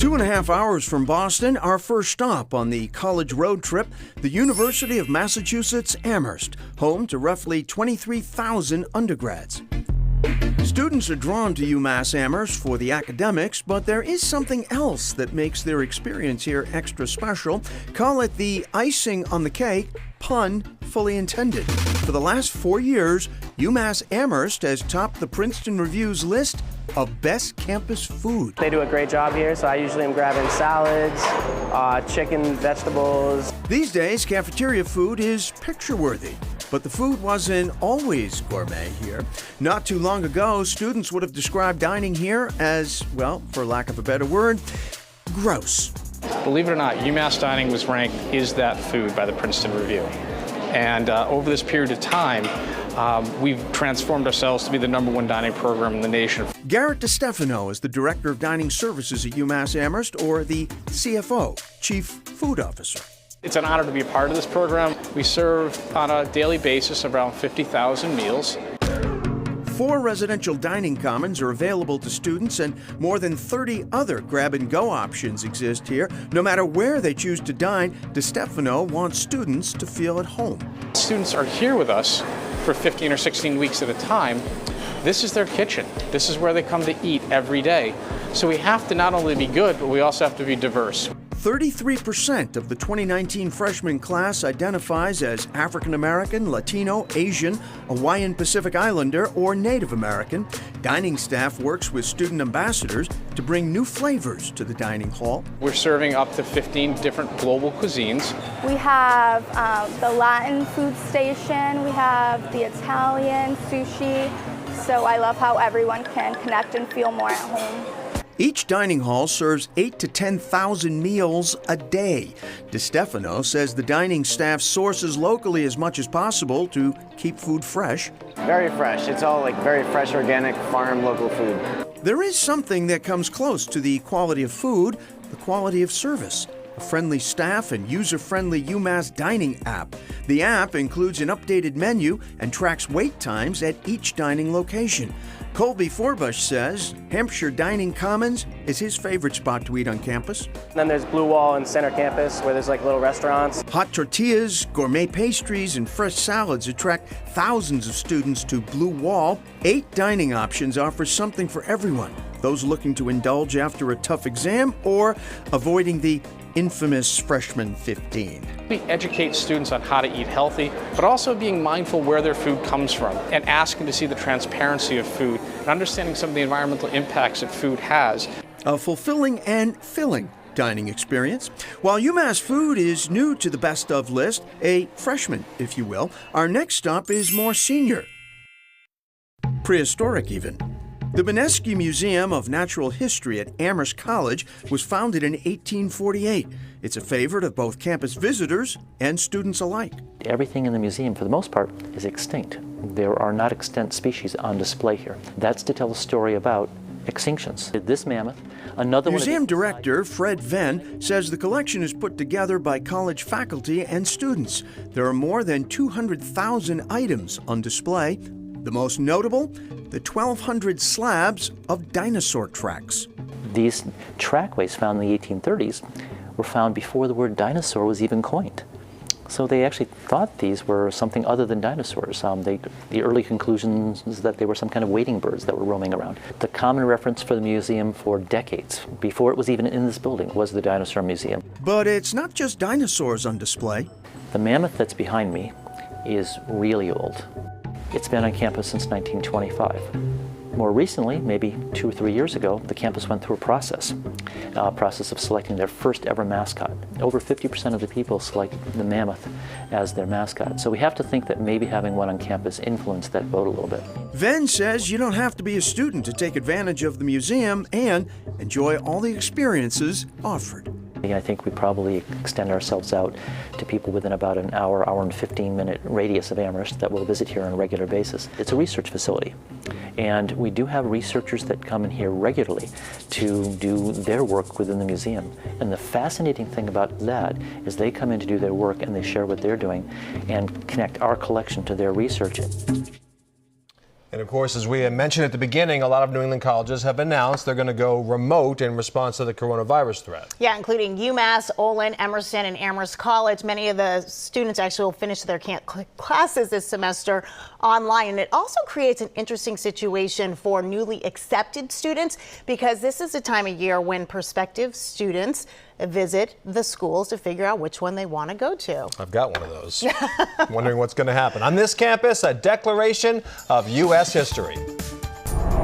2.5 hours from Boston, our first stop on the college road trip, the University of Massachusetts Amherst, home to roughly 23,000 undergrads. Students are drawn to UMass Amherst for the academics, but there is something else that makes their experience here extra special. Call it the icing on the cake, pun fully intended. For the last 4 years, UMass Amherst has topped the Princeton Review's list of best campus food. They do a great job here, so I usually am grabbing salads, chicken, vegetables. These days, cafeteria food is picture-worthy, but the food wasn't always gourmet here. Not too long ago, students would have described dining here as, well, for lack of a better word, gross. Believe it or not, UMass Dining was ranked Is That Food by the Princeton Review. And over this period of time, we've transformed ourselves to be the #1 dining program in the nation. Garrett DeStefano is the Director of Dining Services at UMass Amherst, or the CFO, Chief Food Officer. It's an honor to be a part of this program. We serve on a daily basis around 50,000 meals. 4 residential dining commons are available to students, and more than 30 other grab-and-go options exist here. No matter where they choose to dine, DeStefano wants students to feel at home. Students are here with us for 15 or 16 weeks at a time. This is their kitchen. This is where they come to eat every day. So we have to not only be good, but we also have to be diverse. 33% of the 2019 freshman class identifies as African American, Latino, Asian, Hawaiian Pacific Islander, or Native American. Dining staff works with student ambassadors to bring new flavors to the dining hall. We're serving up to 15 different global cuisines. We have the Latin food station, we have the Italian, sushi, so I love how everyone can connect and feel more at home. Each dining hall serves 8,000 to 10,000 meals a day. DeStefano says the dining staff sources locally as much as possible to keep food fresh. Very fresh. It's all like very fresh, organic, farm, local food. There is something that comes close to the quality of food, the quality of service. A friendly staff and user-friendly UMass Dining app. The app includes an updated menu and tracks wait times at each dining location. Colby Forbush says Hampshire Dining Commons is his favorite spot to eat on campus. Then there's Blue Wall and Center Campus, where there's like little restaurants. Hot tortillas, gourmet pastries, and fresh salads attract thousands of students to Blue Wall. 8 dining options offer something for everyone. Those looking to indulge after a tough exam or avoiding the infamous freshman 15. We educate students on how to eat healthy, but also being mindful where their food comes from and asking to see the transparency of food and understanding some of the environmental impacts that food has. A fulfilling and filling dining experience. While UMass food is new to the best of list, a freshman, if you will, our next stop is more senior. Prehistoric even. The Mineski Museum of Natural History at Amherst College was founded in 1848. It's a favorite of both campus visitors and students alike. Everything in the museum, for the most part, is extinct. There are not extant species on display here. That's to tell a story about extinctions. This mammoth, another one. Museum director Fred Venn says the collection is put together by college faculty and students. There are more than 200,000 items on display. The most notable, the 1,200 slabs of dinosaur tracks. These trackways found in the 1830s were found before the word dinosaur was even coined. So they actually thought these were something other than dinosaurs. The early conclusions is that they were some kind of wading birds that were roaming around. The common reference for the museum for decades, before it was even in this building, was the Dinosaur Museum. But it's not just dinosaurs on display. The mammoth that's behind me is really old. It's been on campus since 1925. More recently, maybe 2 or 3 years ago, the campus went through a process of selecting their first ever mascot. Over 50% of the people selected the mammoth as their mascot. So we have to think that maybe having one on campus influenced that vote a little bit. Venn says you don't have to be a student to take advantage of the museum and enjoy all the experiences offered. I think we probably extend ourselves out to people within about an hour and 15-minute radius of Amherst that will visit here on a regular basis. It's a research facility, and we do have researchers that come in here regularly to do their work within the museum. And the fascinating thing about that is they come in to do their work and they share what they're doing and connect our collection to their research. And of course, as we had mentioned at the beginning, a lot of New England colleges have announced they're going to go remote in response to the coronavirus threat. Yeah, including UMass, Olin, Emerson, and Amherst College. Many of the students actually will finish their classes this semester online. And it also creates an interesting situation for newly accepted students, because this is a time of year when prospective students visit the schools to figure out which one they want to go to. I've got one of those. Wondering what's going to happen. On this campus, a declaration of U.S. history.